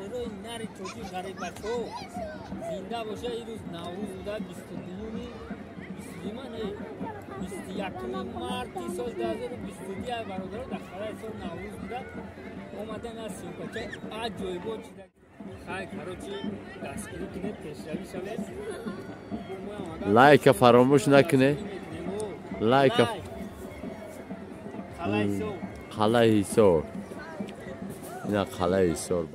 چرا این نری توجی غریب بچه زنده باشه این روز نوروز بوده 22 21 مارت سال 2022 برادر در خلای سال نوروز بوده اومدن از سیمکاچه از جای بود چیده خیلی کاروچی دستگیری کنه پیشروی شده لایک فراموش نکنه لایک قلعه ایسار اینا قلعه ایسار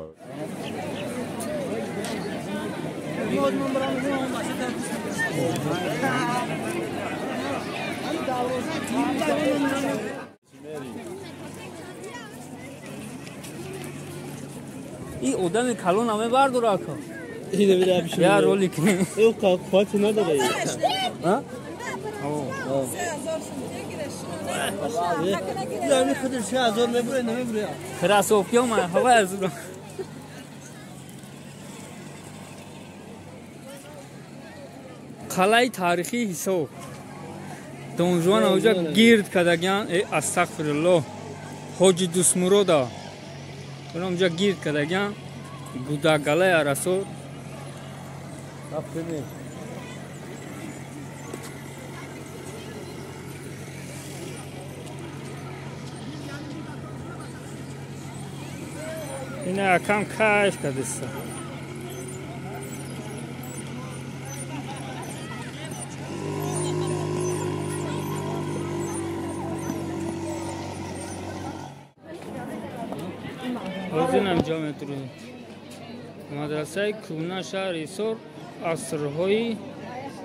این آدم کلون همه برداره اکا اینه میره بیشون یا رولی کنه او قاقفات نداره ها؟ یا می خودش 3000 میبره نمیبره خراسوفیا من هوا از رو قلعه تاریخی حساب دونجوان اوجا گیرد کدگیان استغفرالله حاج دوسمرودا اونجا گیرد کدگیان گودا گله رسول آفرین اینا کم کاش کدسته حاضرم جامعه درون مدرسه کونا شهر ایسور عصرهای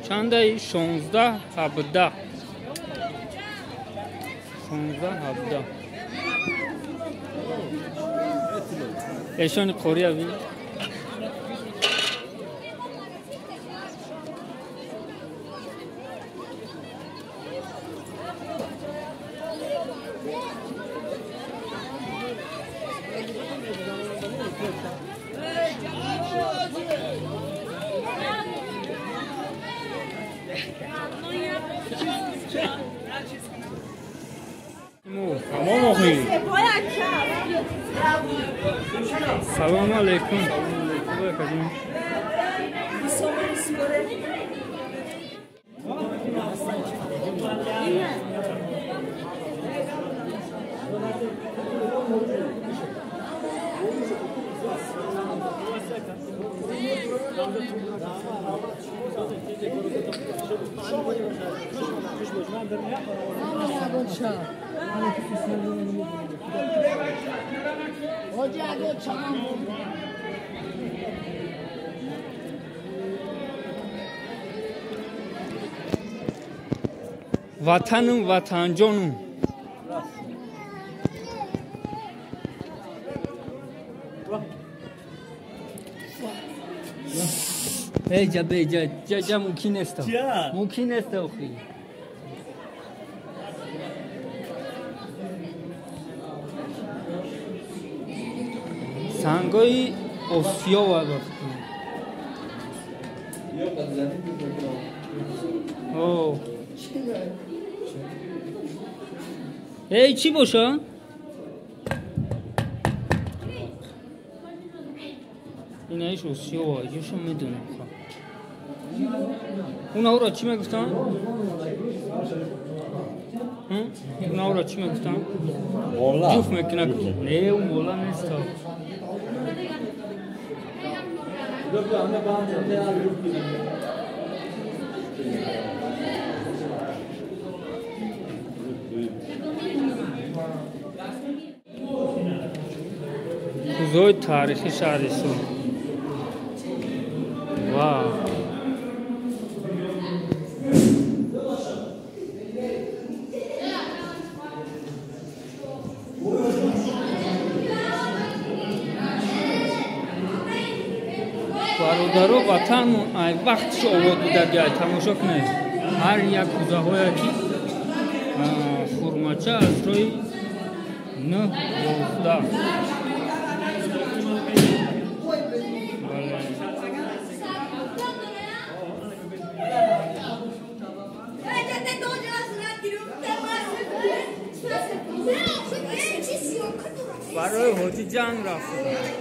چنده 16 17 ایشان کوریا بین سلام علیکم وطنم وطن جانم جا ممکن است ممکن است اخی سنگای آسیا و وقتی اوه ای چی باشه؟ این ایش آسیا و ایشو میدونم اونا را چی میگفتن؟ اونا را چی میگفتن؟ مولا جوف میکنه نه اون مولا نیست کوزهای تاریخی شهرستان واو برادرو وطن ای وقتش آباد بوده بیاید تماشا کنید هر یک کوزه های که خورمچه از روی 9 12 برای حاجی جنگ رفت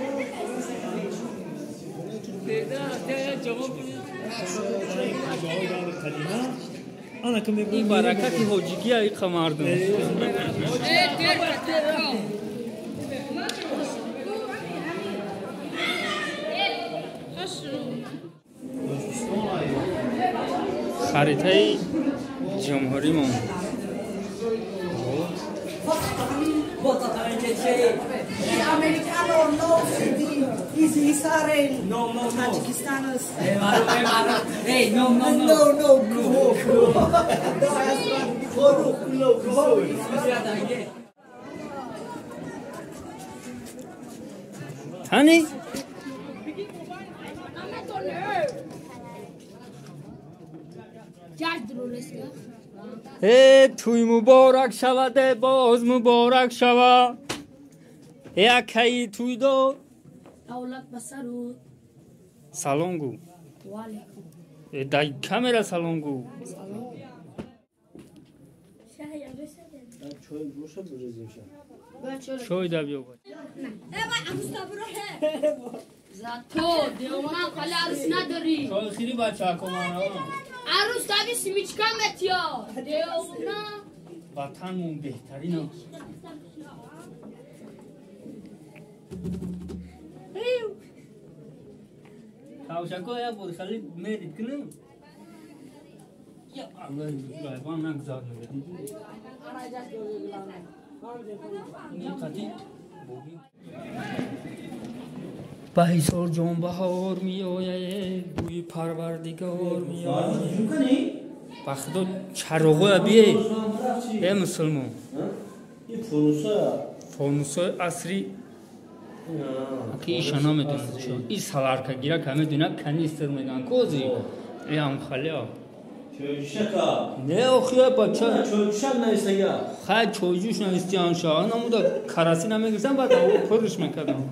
این برکت حاجیگی ای مردم خریطه جمهوری مون هنی توی مبارک شود باز مبارک شود یکی توی دو اولاد بسرو سلام گو وعلیکم دای کامرا سلام گو چای دا بیو زاتو دیوانم خاله عروس نداری چای خیلی بچه ها کمانا عروس تابی سیمیچکا متیا دیوانم وطنمون بهترین ها تاوشکا یا بود خالی میرید کنم یا الله رایبان نگذار نگدید این قدی بهیسار جان بهار می آید بوی پروردگار می آید بخدا چراغو بیه ای مسلمان این فانوسای عصری که ایشانا میدونن این سالارکا گیرا که میدونن کنیستر میگن کوزی ای هم خالی ها نه آخیه بچه خیلی چوجوش نویستی آنشا نمودا کراسی نمیگرسن بعد او پرش میکردم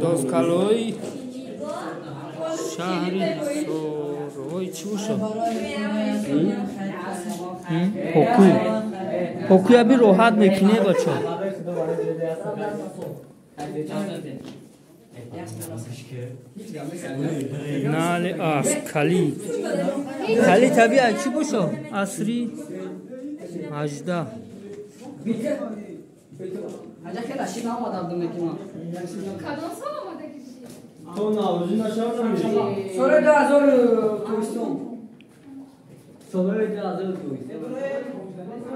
دوست کلوی شهری سوروی چی بوشا پوکوی ابی روحت میکنه بچه نال آس کلی کلی طبیعه چی بوشا عصری 18 تو ناوزی نشد نمیشی سوره 2000 تویستم سوره 2000 تویستم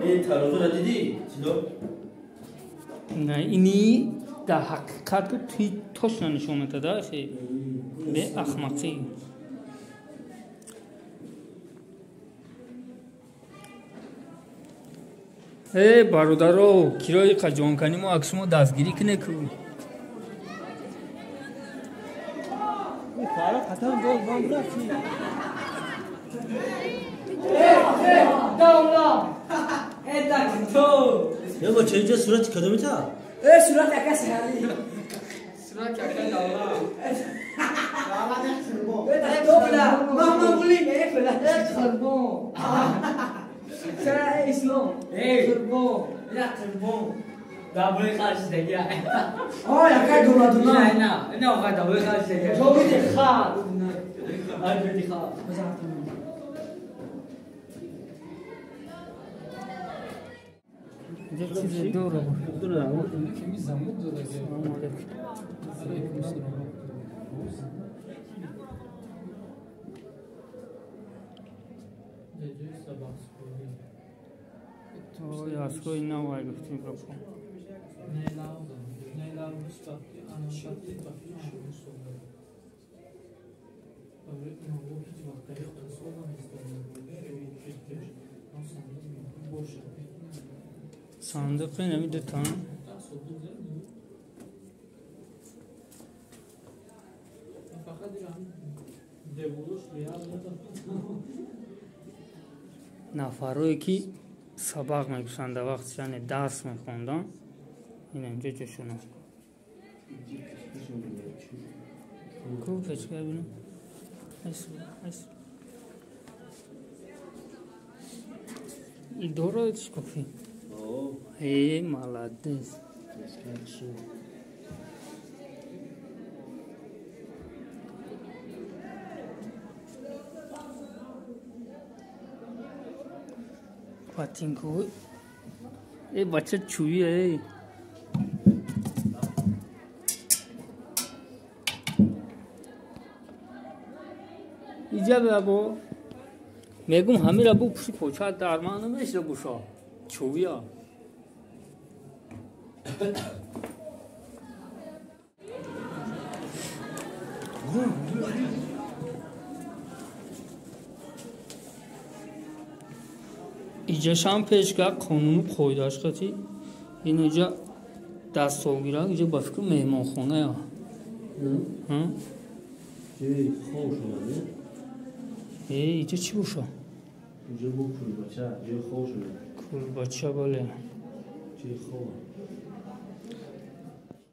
این ترازو را دیدی؟ چیلو؟ نه اینی در حقیقت توی توش نشون میده خیلی به اخمقی ای برادرو کرای قجان کنیم و عکسمو دستگیری کنه کو کارا خطر باز باز رفتی دولا ادک تو یا با چه اینجا صورت کدومی تا؟ صورت کسی هلی صورت که دولا دولا ماما بولی خربون چرا اسلام خربون نه خربون دابوی خارج دیگه یکی دولا دولا نه آقا دابوی خارج دیگه تو بیدی خواب آی بیدی خواب چیز دورو تو یاسکو اینا وای گفتیم گفتم sandık nemidir tam? نفرایی که سبق میگوشن در وقت یعنی درس میخوندن این اینجا جشونه کو فچ ببینم ایس این دورو چی کافی ای молодец Патинку. Бача чуи. Иҷа бабо. Мегум ҳамира бу пуши поча дарман намешра буша. Чувия. Иҷа шам пешга қонуну қоидашқати. Ин иҷа дастсолгира, иҷа ба фикр меҳмонхоная. Иҷа чӣ боша? Иҷа бу кулбача, ҷои хов шуда. Кулбача бале. Ҷои хов.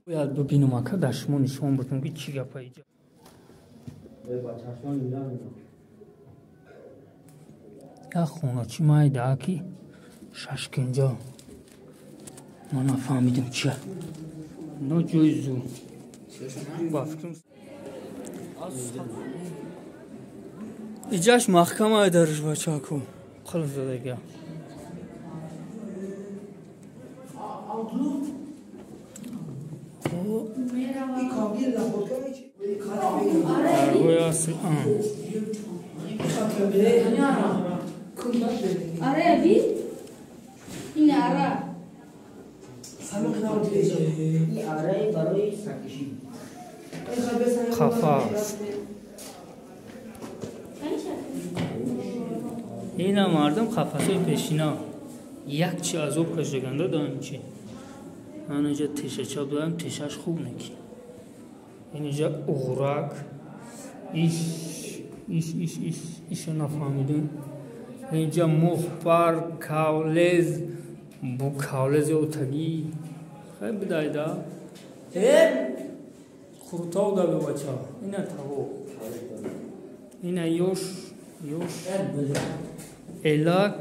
Бояд бибинам ака дар шумо нишон будам ки чӣ гапа иҷа. Бачашон мидан. Я хоначи майда ки шашкинҷа. Ман нафаҳмидам чия. Но ҷои зур. Ба фикрам иҷаш маҳкам айдарш бачаку. Қилib задага. Are abi? Yine ara. Қафас. Ина мардам қафасои пешина. Як чи азоб кашидаганда дорам чи. Ан иҷа тешача дорам, тешаш хуб неки. Ин иҷа уғрак. Иша нафаҳмидам. Инҷа мухбар, кавлез, бу кавлези отагӣ. Хай бидайда. Хуртов даби бача. Ина таво. Ина ёш. Элак.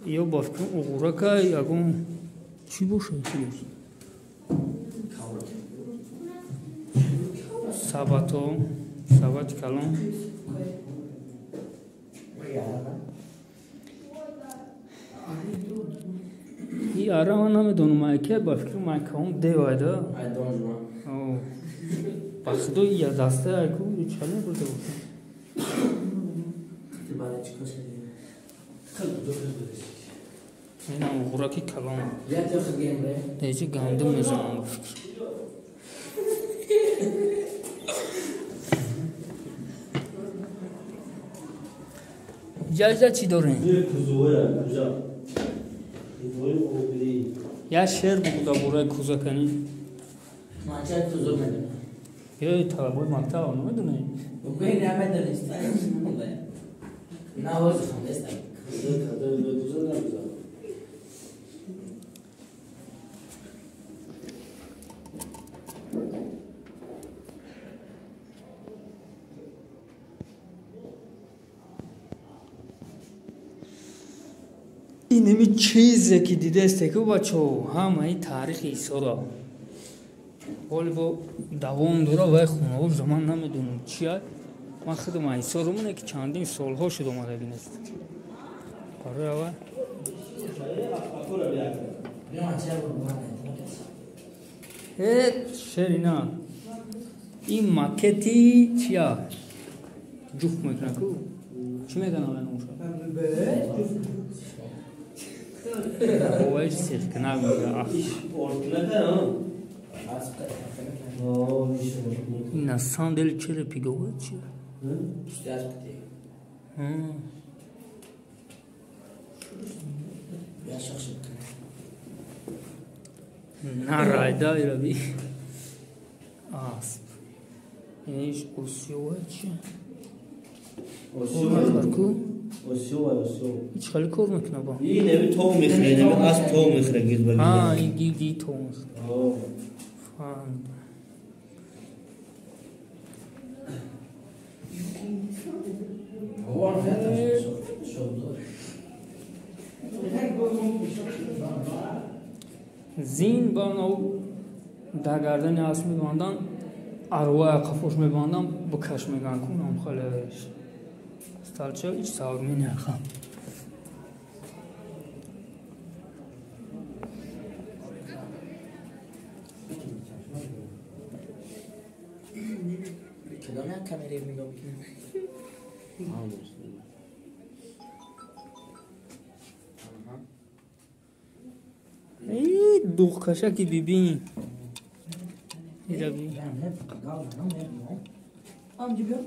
Ё ба фикрам уғрака ягон чӣ боша? Сабато. Сабати калон. И ара ман намедонам айке ба фикр майкаон девайда. Ба худо я даста айку чале бурда боша. Инам уғраки калон. Деҷи гандум мезанам ба фикр. Иҷа чӣ дорем? Я шер буда бораи кӯза канӣ. Ё талабои мактаб намедонӣ? Инами чизе ки дидесте ку бачо ҳамаи таърихи Исоро. Ҳоли бо давом дора вай хунавош ман намедонам чия. Ман худам Исоро муне ки чандин солҳо шуд омадаги нест. Барои аввал шерина. Ин макети чия? Ҷуфт мекунад ку? Чӣ мегӯяд нуша? Оваиш сехкинак мегӯяд. Ина сандел черепи гӯяд чия? Нарайда ираби. Асп. Иш осиёвад чия? Осиёвад. Ич хали кор мекуна ба? Ин неви тов мехре, неви асп тов мехре гирбаги. Ин ги тов мехре. Фанд. Зин ба нав дар гардани асп мебанданд, арвоя қафош мебанданд, букаш меган кунам халеш. Сталча ич савр менахам. کدام یک کامری رو نگاه میکنم ای دوخکشه که ببین ایره ببین آمجی بیا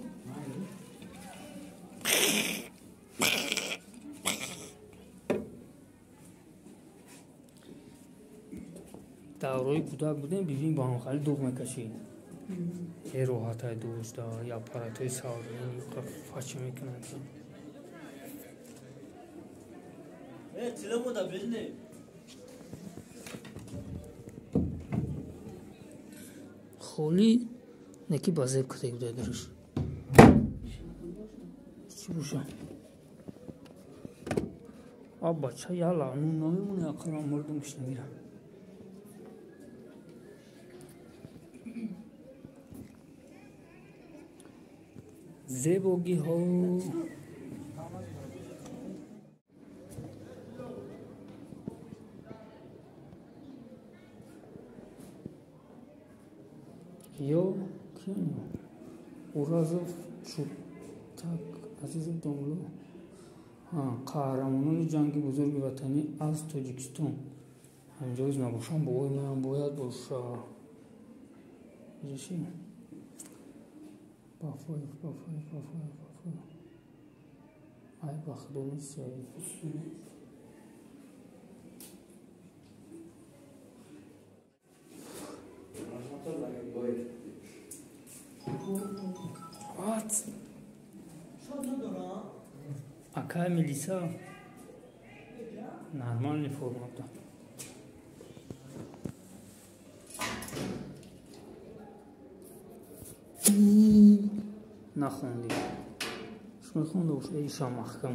دورای کودک بودیم ببین با هم خیلی دوغ میکشید راحت های دوست دار یا پرات های سواری فاچه میکنند تلمو دا بزنه خولی نکی بازیب کده بوده درش چی بوشم آب بچه یالا نمیمونه اقلا مردمش نمیرم زیباگی ها یا کیه اورازوف شد تک عزیزم دنبالو قهرمانان جنگ بزرگ وطنی از تاجیکستان همجاز نباشم بابای من باید باشه چی؟ بافای ای بخدونی سایی What? Acá Melissa нормальный формат. نخوندی شما خونده باشه ایشا محکم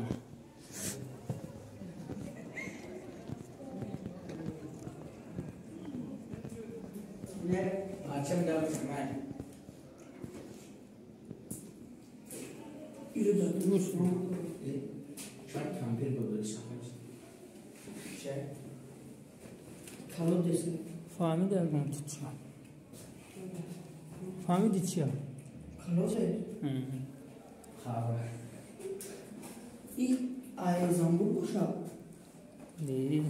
نه بچه دارم من اینو دادم شاید کمپیر ببوده چه؟ کلام دیسی فهمیدی الگم تو چیا فهمیدی چیا کلاسه؟ خبر این زنبور باشه دی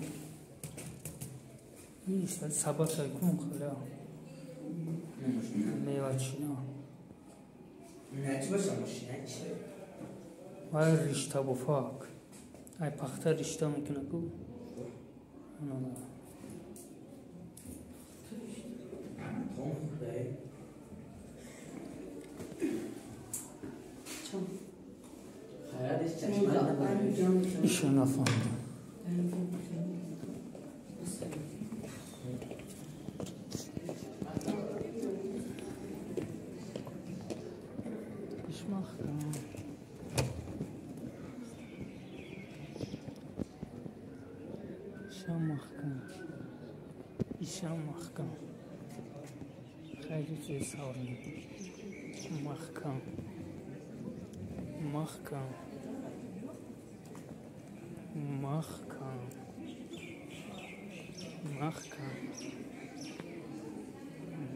این ثبت کن خلا میوه چینا نه چی باشه ماشینه چی؟ وای رشته بفاک ای پخته رشته میکنه کو ایشو نفهمیدم ایش محکم ایشم محکم خیلی چیز سواری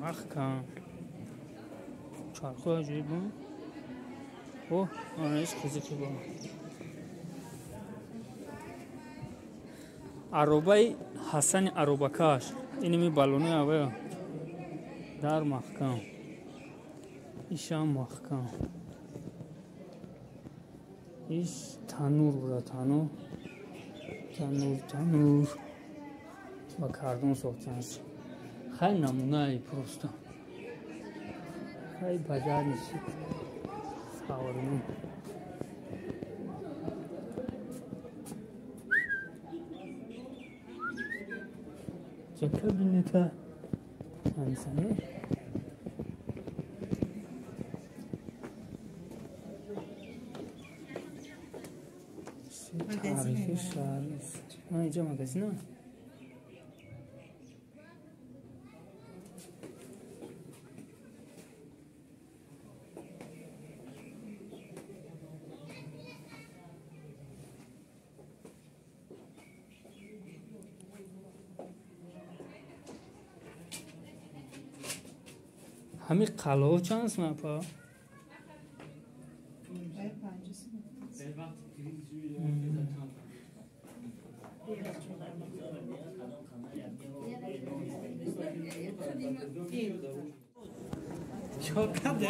محکم چرخو عجیب بود اوه آنش خیزی که با عروبای حسن عروبکاش اینمی بالونه اوه در محکم ایشم محکم ایش تنور بوده تنور با کردون ساختنش خیلی نمونه ای پروستا خیلی بجر نیسید سوارمون چه کبینته همسانه تاریخی شهر نیست اینجا مگزینه همین قلعه چند است مپا Çok hadi.